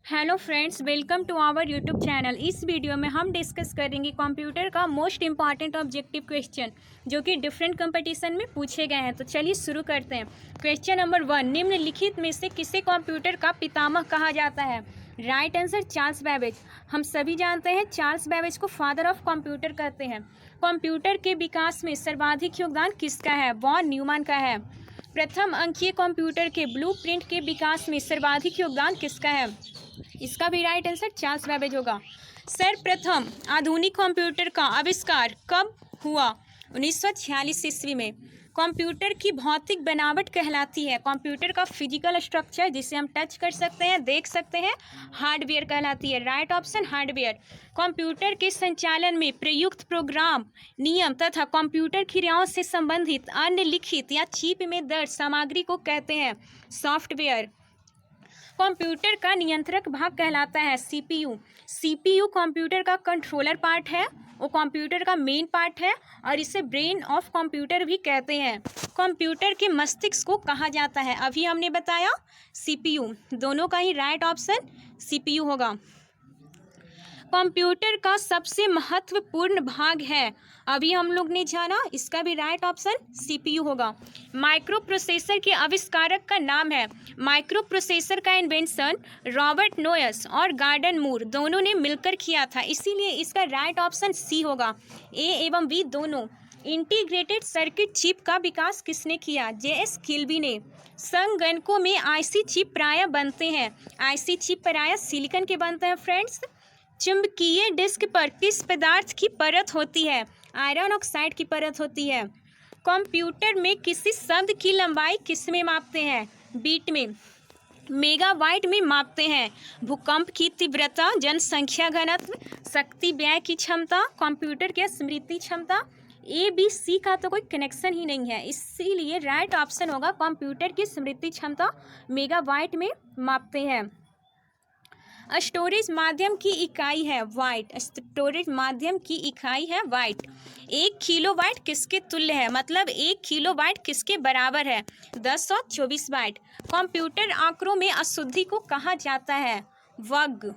Hello friends, welcome to our YouTube channel. इस video में हम डिस्कस करेंगे कंप्यूटर का मोस्ट इम्पॉर्टेंट ऑब्जेक्टिव क्वेश्चन जो कि डिफरेंट कंपटीशन में पूछे गए हैं। तो चलिए शुरू करते हैं। क्वेश्चन नंबर 1, निम्नलिखित में से किसे कंप्यूटर का पितामह कहा जाता है? Right answer Charles Babbage. हम सभी जानते हैं चार्ल्स बैबेज को फादर ऑफ कंप्यूटर कहते हैं। कंप्यूटर के विकास में सर्वाधिक योगदान किसका है? वॉन न्यूमैन का है। प्रथम अंकीय कंप्यूटर के ब्लूप्रिंट के विकास में सर्वाधिक योगदान किसका है? इसका भी राइट आंसर चार्ल्स बैबेज होगा। सर्वप्रथम आधुनिक कंप्यूटर का आविष्कार कब हुआ? 1946 ईस्वी में। कंप्यूटर की भौतिक बनावट कहलाती है, कंप्यूटर का फिजिकल स्ट्रक्चर जिसे हम टच कर सकते हैं, देख सकते हैं, हार्डवेयर कहलाती है। Right option hardware. कंप्यूटर के संचालन में प्रयुक्त प्रोग्राम, नियम तथा कंप्यूटर क्रियाओं से संबंधित अन्य लिखित या चिप में दर्ज सामग्री को कहते हैं सॉफ्टवेयर। कंप्यूटर का नियंत्रक भाग कहलाता है सीपीयू। सीपीयू कंप्यूटर का कंट्रोलर पार्ट है, वो कंप्यूटर का मेन पार्ट है और इसे ब्रेन ऑफ कंप्यूटर भी कहते हैं। कंप्यूटर के मस्तिष्क को कहा जाता है, अभी हमने बताया सीपीयू। दोनों का ही राइट ऑप्शन सीपीयू होगा। कंप्यूटर का सबसे महत्वपूर्ण भाग है, अभी हम लोग ने जाना, इसका भी राइट ऑप्शन सीपीयू होगा। माइक्रो प्रोसेसर के आविष्कारक का नाम है। माइक्रो प्रोसेसर का इन्वेंशन रॉबर्ट नोयस और गॉर्डन मूर दोनों ने मिलकर किया था, इसीलिए इसका राइट ऑप्शन सी होगा। ए एवं बी दोनों। इंटीग्रेटेड सर्किट चिप का विकास किसने किया? जेएस किल्बी ने। संगणकों में आईसी चिप प्रायः बनते हैं, आईसी चिप प्रायः सिलिकॉन के बनते हैं फ्रेंड्स। चुंबकीय डिस्क पर किस पदार्थ की परत होती है? आयरन ऑक्साइड की परत होती है। कंप्यूटर में किसी शब्द की लंबाई किस में मापते हैं? बीट में। मेगाबाइट में मापते हैं। भूकंप की तीव्रता, जनसंख्या घनत्व, शक्ति व्यय की क्षमता, कंप्यूटर की स्मृति क्षमता। ए बी सी का तो कोई कनेक्शन ही नहीं है, इसीलिए राइट ऑप्शन होगा कंप्यूटर की स्मृति क्षमता मेगाबाइट में मापते हैं। स्टोरेज माध्यम की इकाई है वाइट। स्टोरेज माध्यम की इकाई है वाइट। 1 किलोबाइट किसके तुल्य है? मतलब 1 किलोबाइट किसके बराबर है? 1024 बाइट। कंप्यूटर आंकड़ों में अशुद्धि को कहा जाता है? वग।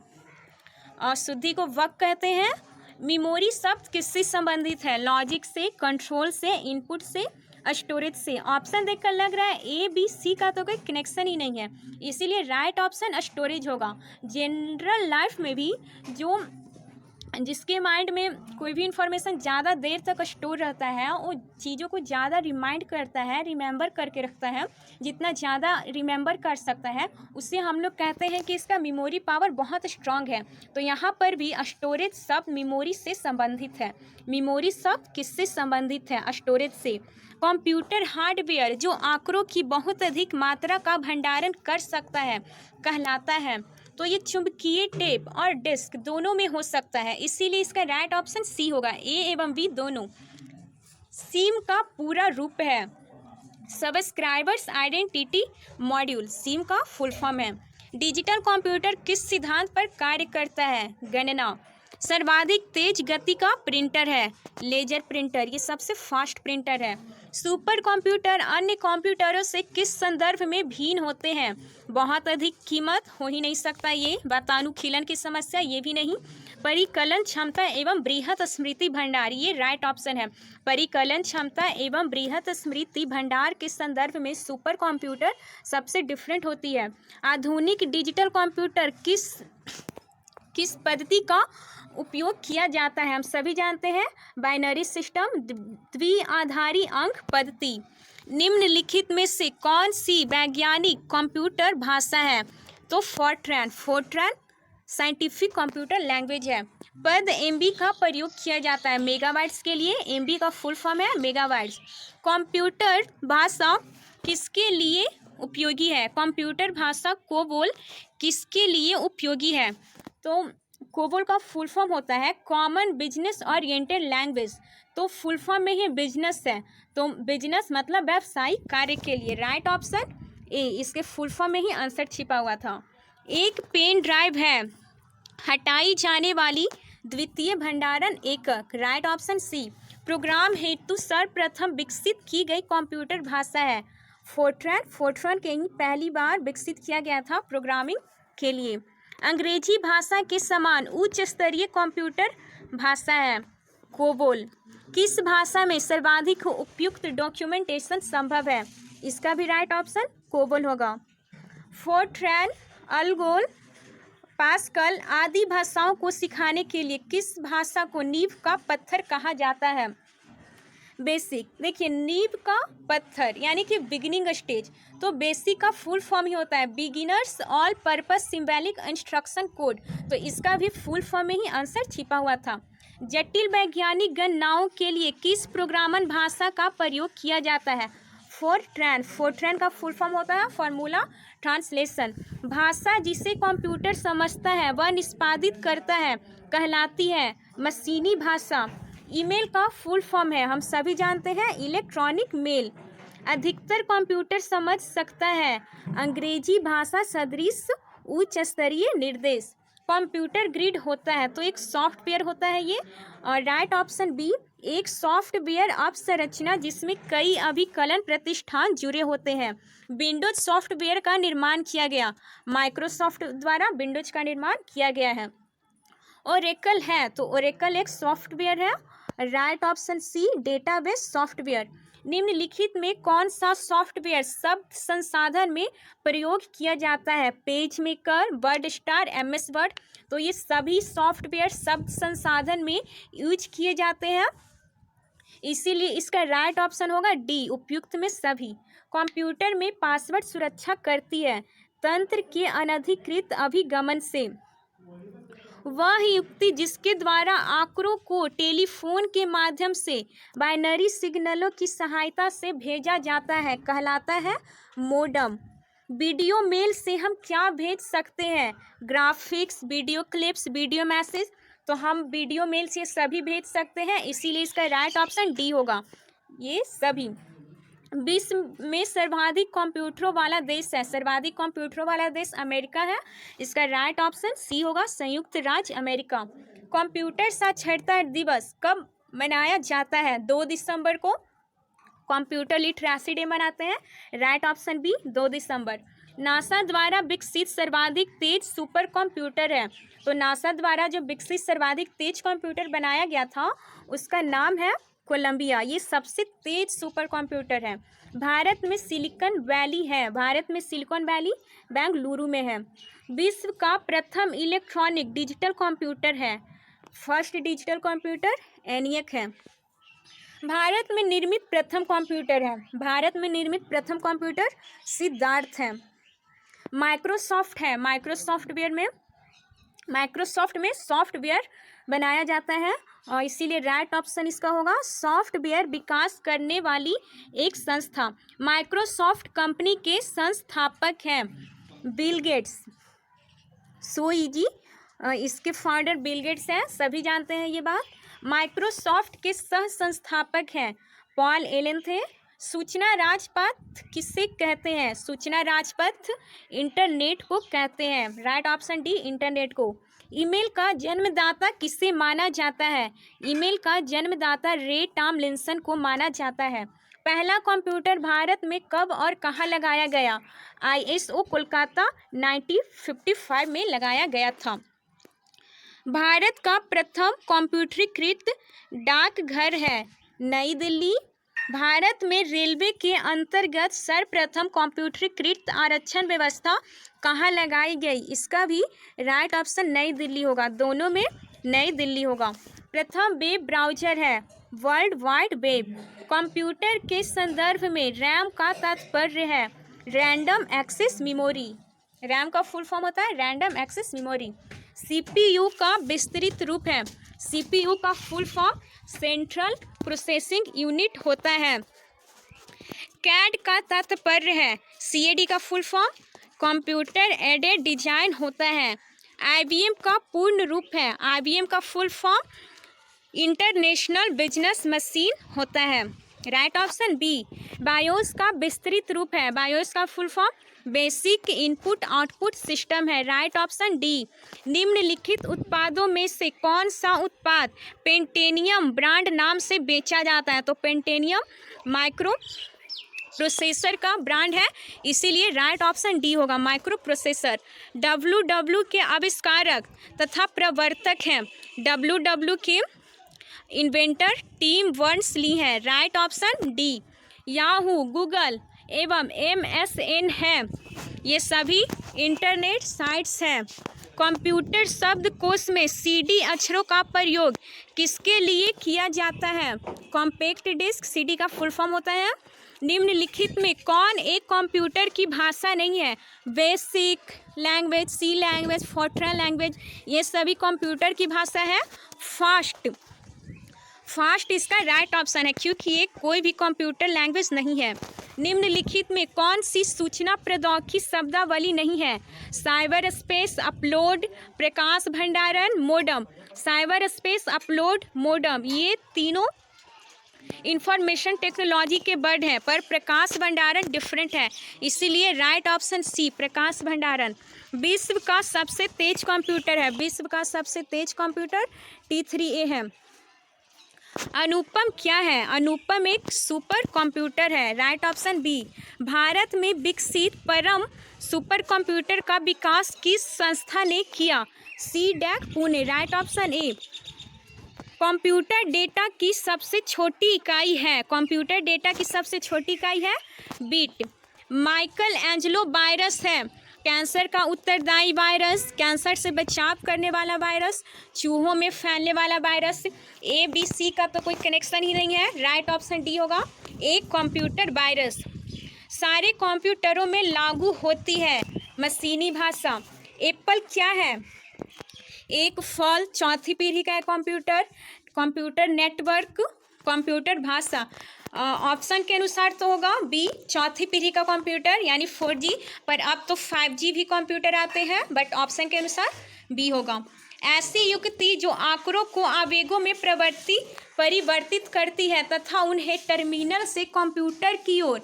अशुद्धि को वग कहते हैं। मेमोरी शब्द किससे संबंधित है? लॉजिक से, कंट्रोल से, इनपुट से, स्टोरेज से। ऑप्शन देखकर लग रहा है ए बी सी का तो कोई कनेक्शन ही नहीं है, इसीलिए राइट ऑप्शन स्टोरेज होगा। जनरल लाइफ में भी जो जिसके माइंड में कोई भी इंफॉर्मेशन ज़्यादा देर तक स्टोर रहता है, वो चीज़ों को ज़्यादा रिमाइंड करता है, रिमेंबर करके रखता है। जितना ज़्यादा रिमेंबर कर सकता है उससे हम लोग कहते हैं कि इसका मेमोरी पावर बहुत स्ट्रांग है। तो यहाँ पर भी स्टोरेज शब्द मेमोरी से संबंधित है। मेमोरी शब्द किससे संबंधित है? स्टोरेज से। कंप्यूटर हार्डवेयर जो आंकड़ों की बहुत अधिक मात्रा का भंडारण कर सकता है कहलाता है। तो ये चुंबकीय टेप और डिस्क दोनों में हो सकता है, इसीलिए इसका राइट ऑप्शन सी होगा। ए एवं बी दोनों। सिम का पूरा रूप है सब्सक्राइबर्स आइडेंटिटी मॉड्यूल। सिम का फुल फॉर्म है। डिजिटल कंप्यूटर किस सिद्धांत पर कार्य करता है? गणना। सर्वाधिक तेज गति का प्रिंटर है लेजर प्रिंटर, ये सबसे फास्ट प्रिंटर है। सुपर कंप्यूटर अन्य कंप्यूटरों से किस संदर्भ में भिन्न होते हैं? बहुत अधिक कीमत हो ही नहीं सकता, ये वातानुकूलन की समस्या, ये भी नहीं। परिकलन क्षमता एवं बृहत स्मृति भंडार, ये राइट ऑप्शन है। परिकलन क्षमता एवं बृहत स्मृति भंडार के संदर्भ में सुपर कंप्यूटर सबसे डिफरेंट होती है। आधुनिक डिजिटल कंप्यूटर किस पद्धति का उपयोग किया जाता है? हम सभी जानते हैं बाइनरी सिस्टम, द्विआधारी अंक पद्धति। निम्नलिखित में से कौन सी वैज्ञानिक कंप्यूटर भाषा है? तो Fortran. Fortran scientific computer language है। पद एमबी का प्रयोग किया जाता है मेगाबाइट्स के लिए, एमबी का फुल फॉर्म है मेगाबाइट्स। कंप्यूटर भाषा किसके लिए उपयोगी है? कंप्यूटर भाषा कोबोल किसके लिए उपयोगी है? तो कोबोल का फुल फॉर्म होता है कॉमन बिजनेस ओरिएंटेड लैंग्वेज। तो फुल फॉर्म में ही बिजनेस है, तो बिजनेस मतलब व्यावसायिक कार्य के लिए। राइट ऑप्शन ए, इसके फुल फॉर्म में ही आंसर छिपा हुआ था। एक पेन ड्राइव है हटाई जाने वाली द्वितीय भंडारण एकक। राइट ऑप्शन सी। प्रोग्राम हेतु सर्वप्रथम विकसित की गई कंप्यूटर भाषा है फोर्ट्रैन। फोर्ट्रैन के पहली बार विकसित किया गया था प्रोग्रामिंग के लिए। अंग्रेजी भाषा के समान उच्च स्तरीय कंप्यूटर भाषा है? कोबोल। किस भाषा में सर्वाधिक उपयुक्त डॉक्यूमेंटेशन संभव है? इसका भी राइट ऑप्शन कोबोल होगा। फोर्ट्रैन, अल्गोल, पास्कल आदि भाषाओं को सिखाने के लिए किस भाषा को नींव का पत्थर कहा जाता है? बेसिक। देखिए, नींव का पत्थर यानी कि बिगिनिंग स्टेज, तो बेसिक का फुल फॉर्म ही होता है beginners all purpose symbolic instruction code, तो इसका भी फुल फॉर्म में ही आंसर छिपा हुआ था। जटिल वैज्ञानिक गणनाओं के लिए किस प्रोग्रामन भाषा का प्रयोग किया जाता है? फोर्ट्रैन। फोर्ट्रैन का फुल फॉर्म होता है फॉर्मूला ट्रांसलेशन। भाषा जिसे कंप्यूटर समझता है वह निष्पादित करता है कहलाती है मशीनी भाषा। ईमेल का फुल फॉर्म है, हम सभी जानते हैं, इलेक्ट्रॉनिक मेल। अधिकतर कंप्यूटर समझ सकता है अंग्रेजी भाषा सदृश उच्च स्तरीय निर्देश। कंप्यूटर ग्रिड होता है तो एक सॉफ्टवेयर होता है ये, और राइट ऑप्शन बी, एक सॉफ्टवेयर अवसंरचना जिसमें कई अभिकलन प्रतिष्ठान जुड़े होते हैं। विंडोज सॉफ्टवेयर का निर्माण किया गया, माइक्रोसॉफ्ट द्वारा विंडोज का निर्माण किया गया है। ओरेकल है तो ओरेकल एक सॉफ्टवेयर है, right option C, database software. निम्नलिखित में कौन सा सॉफ्टवेयर शब्द संसाधन में प्रयोग किया जाता है? Page maker, word star, MS word, तो ये सभी सॉफ्टवेयर शब्द संसाधन में यूज किए जाते हैं, इसीलिए इसका राइट ऑप्शन होगा डी, उपयुक्त में सभी। कंप्यूटर में पासवर्ड सुरक्षा करती है तंत्र के अनधिकृत अभिगमन से। वह युक्ति जिसके द्वारा आंकड़ों को टेलीफोन के माध्यम से बाइनरी सिग्नलों की सहायता से भेजा जाता है कहलाता है मोडम। वीडियो मेल से हम क्या भेज सकते हैं? Graphics, video clips, video message, तो हम वीडियो मेल से सभी भेज सकते हैं, इसीलिए इसका राइट ऑप्शन डी होगा, ये सभी। विश्व में सर्वाधिक कंप्यूटरों वाला देश है, सर्वाधिक कंप्यूटरों वाला देश अमेरिका है, इसका राइट ऑप्शन सी होगा, संयुक्त राज्य अमेरिका। कंप्यूटर साक्षरता दिवस कब मनाया जाता है? 2 दिसंबर को कंप्यूटर लिटरेसी डे मनाते हैं, राइट ऑप्शन बी, 2 दिसंबर। नासा द्वारा विकसित सर्वाधिक तेज सुपर कंप्यूटर है, तो नासा द्वारा जो विकसित सर्वाधिक तेज कंप्यूटर बनाया गया था उसका नाम है कोलंबिया, ये सबसे तेज सुपर कंप्यूटर है। भारत में सिलिकॉन वैली है, भारत में सिलिकॉन वैली बेंगलुरु में है। विश्व का प्रथम इलेक्ट्रॉनिक डिजिटल कंप्यूटर है, फर्स्ट डिजिटल कंप्यूटर एनियक है। भारत में निर्मित प्रथम कंप्यूटर है, भारत में निर्मित प्रथम कंप्यूटर सिद्धार्थ है। माइक्रोसॉफ्ट है, माइक्रोसॉफ्ट में सॉफ्टवेयर बनाया जाता है, और इसीलिए राइट ऑप्शन इसका होगा सॉफ्टवेयर विकास करने वाली एक संस्था। माइक्रोसॉफ्ट कंपनी के संस्थापक हैं बिल गेट्स, सो इजी, इसके फाउंडर बिल गेट्स हैं, सभी जानते हैं ये बात। माइक्रोसॉफ्ट के सह संस्थापक हैं पॉल एलन थे। सूचना राजपथ किसे कहते हैं? सूचना राजपथ इंटरनेट को कहते हैं, राइट ऑप्शन डी, इंटरनेट को। ईमेल का जन्मदाता किसे माना जाता है? ईमेल का जन्मदाता रे टॉमलिंसन को माना जाता है। पहला कंप्यूटर भारत में कब और कहाँ लगाया गया? ISO कोलकाता 1955 में लगाया गया था। भारत का प्रथम कंप्यूटरीकृत डाकघर है नई दिल्ली। भारत में रेलवे के अंतर्गत सर्वप्रथम कंप्यूटरीकृत आरक्षण व्यवस्था कहाँ लगाई गई? इसका भी राइट ऑप्शन नई दिल्ली होगा, दोनों में नई दिल्ली होगा। प्रथम वेब ब्राउज़र है वर्ल्ड वाइड वेब। कंप्यूटर के संदर्भ में रैम का तात्पर्य है रैंडम एक्सेस मेमोरी, रैम का फुल फॉर्म होता है रैंडम एक्सेस मेमोरी। CPU का विस्तृत रूप है, CPU का full form central processing unit होता है। CAD का तात्पर्य है CAD का full form computer aided design होता है। IBM का पूर्ण रूप है, IBM का full form international business machine होता है, राइट ऑप्शन बी। बायोस का विस्तृत रूप है, बायोस का full form basic input output system है, राइट ऑप्शन डी। निम्नलिखित उत्पादों में से कौन सा उत्पाद पेंटेनियम ब्रांड नाम से बेचा जाता है? तो पेंटेनियम माइक्रो प्रोसेसर का ब्रांड है, इसीलिए राइट ऑप्शन डी होगा, माइक्रो प्रोसेसर। डब्ल्यू के आविष्कारक तथा प्रवर्तक हैं, डब्ल्यू के इन्वेंटर टिम बर्नर्स-ली है, right option D. Yahoo, Google एवं MSN है, ये सभी इंटरनेट साइट्स हैं। कंप्यूटर शब्दकोश में CD अक्षरों का प्रयोग किसके लिए किया जाता है? कॉम्पैक्ट डिस्क, CD का फुल फॉर्म होता है। निम्नलिखित में कौन एक कंप्यूटर की भाषा नहीं है? बेसिक लैंग्वेज, सी लैंग्वेज, फोर्ट्रान लैंग्वेज, ये सभी कंप्यूटर की भाषा है। फास्ट इसका राइट ऑप्शन है, क्योंकि ये कोई भी कंप्यूटर लैंग्वेज नहीं है। निम्नलिखित में कौन सी सूचना प्रौद्योगिकी शब्दावली नहीं है? साइबर स्पेस, अपलोड, प्रकाश भंडारण, modem. Cyber space, upload, modem, ये तीनों इंफॉर्मेशन टेक्नोलॉजी के वर्ड हैं, पर प्रकाश भंडारण डिफरेंट है, इसीलिए राइट ऑप्शन सी, प्रकाश भंडारण। विश्व का सबसे तेज कंप्यूटर है, विश्व का सबसे तेज कंप्यूटर T3A है। अनुपम क्या है? अनुपम एक सुपर कंप्यूटर है, राइट ऑप्शन बी। भारत में विकसित परम सुपर कंप्यूटर का विकास किस संस्था ने किया? CDAC पुणे, राइट ऑप्शन ए। कंप्यूटर डेटा की सबसे छोटी इकाई है, कंप्यूटर डेटा की सबसे छोटी इकाई है बिट। माइकल एंजेलो वायरस है, कैंसर का उत्तरदायी वायरस, कैंसर से बचाव करने वाला वायरस, चूहों में फैलने वाला वायरस। ABC का तो कोई कनेक्शन ही नहीं है, राइट ऑप्शन डी होगा, एक कंप्यूटर वायरस। सारे कंप्यूटरों में लागू होती है मशीनी भाषा। एप्पल क्या है? एक फल, चौथी पीढ़ी का है कंप्यूटर, कंप्यूटर नेटवर्क, कंप्यूटर भाषा। ऑप्शन के अनुसार तो होगा बी, चौथी पीढ़ी का कंप्यूटर यानी 4G, पर अब तो 5G भी कंप्यूटर आते हैं, बट ऑप्शन के अनुसार बी होगा। ऐसी युक्ति जो आंकड़ों को आवेगों में परिवर्तित करती है तथा उन्हें टर्मिनल से कंप्यूटर की ओर,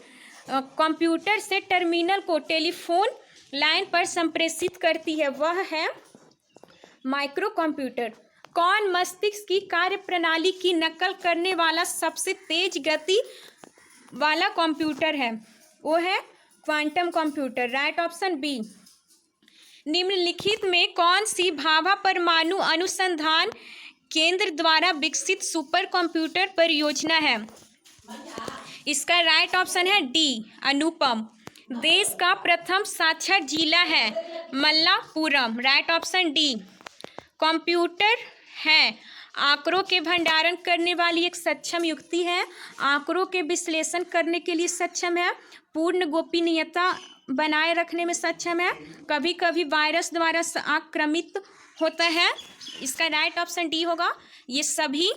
कंप्यूटर से टर्मिनल को टेलीफोन लाइन पर संप्रेषित करती है, वह है माइक्रो कंप्यूटर। कौन मस्तिष्क की कार्यप्रणाली की नकल करने वाला सबसे तेज गति वाला कंप्यूटर है? वो है quantum computer, right option B. निम्नलिखित में कौन सी भाभा परमाणु अनुसंधान केंद्र द्वारा विकसित सुपर कंप्यूटर परियोजना है? इसका राइट ऑप्शन है डी, अनुपम। देश का प्रथम साक्षर जिला है Malappuram, right option D. Computer है आंकड़ों के भंडारण करने वाली एक सक्षम युक्ति है, आंकड़ों के विश्लेषण करने के लिए सक्षम है, पूर्ण गोपनीयता बनाए रखने में सक्षम है, कभी कभी वायरस द्वारा आक्रमित होता है, इसका राइट ऑप्शन डी होगा। ये सभी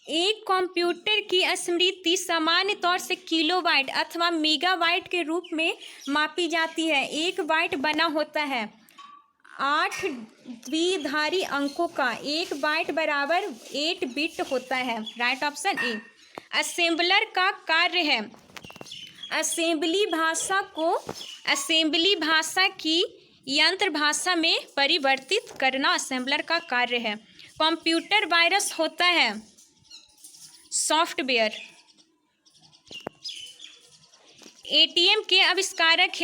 एक कंप्यूटर की स्मृति सामान्य तौर से किलोबाइट अथवा मेगाबाइट के रूप में मापी जाती है। एक बाइट बना होता है 8 द्विधारी अंकों का, एक बाइट बराबर 8 बिट होता है, राइट ऑप्शन ए। असेंबलर का कार्य है असेंबली भाषा को असेंबली भाषा की यंत्र भाषा में परिवर्तित करना, असेंबलर का कार्य है। कंप्यूटर वायरस होता है सॉफ्टवेयर। ATM के आविष्कारक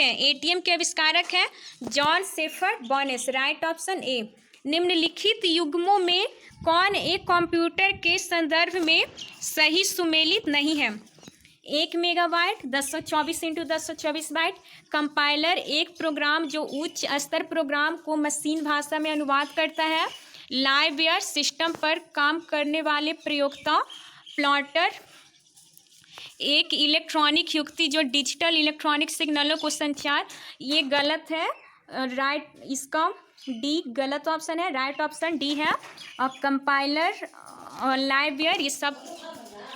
हैं जॉन शेफर्ड बोनेस, राइट ऑप्शन ए। निम्नलिखित युग्मों में कौन एक कंप्यूटर के संदर्भ में सही सुमेलित नहीं है? 1 मेगाबाइट, 1024 × 1024 बाइट। कंपाइलर एक प्रोग्राम जो उच्च स्तर प्रोग्राम को मशीन भाषा में अनुवाद करता है। लाइववेयर सिस्टम पर काम करने वाले प्रयोक्ता। प्लॉटर एक इलेक्ट्रॉनिक युक्ति जो डिजिटल इलेक्ट्रॉनिक सिग्नलों को संचार, ये गलत है, राइट, इसका डी गलत ऑप्शन है, राइट ऑप्शन डी है। और कंपाइलर और लाइववेयर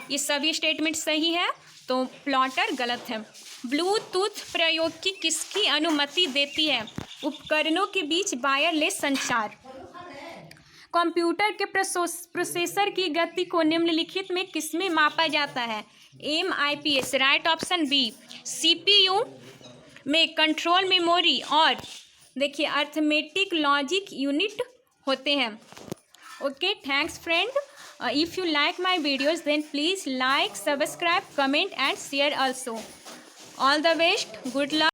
ये सभी स्टेटमेंट सही है, तो प्लॉटर गलत है। ब्लूटूथ प्रौद्योगिकी किसकी अनुमति देती है? उपकरणों के बीच वायरलेस संचार। कंप्यूटर के प्रोसेसर की गति को निम्नलिखित में किसमें मापा जाता है? MIPS, right option B. CPU में कंट्रोल मेमोरी और देखिए अर्थमेटिक लॉजिक यूनिट होते हैं। Okay, thanks friend. If you like my videos, then please like, subscribe, comment and share also. All the best. Good luck.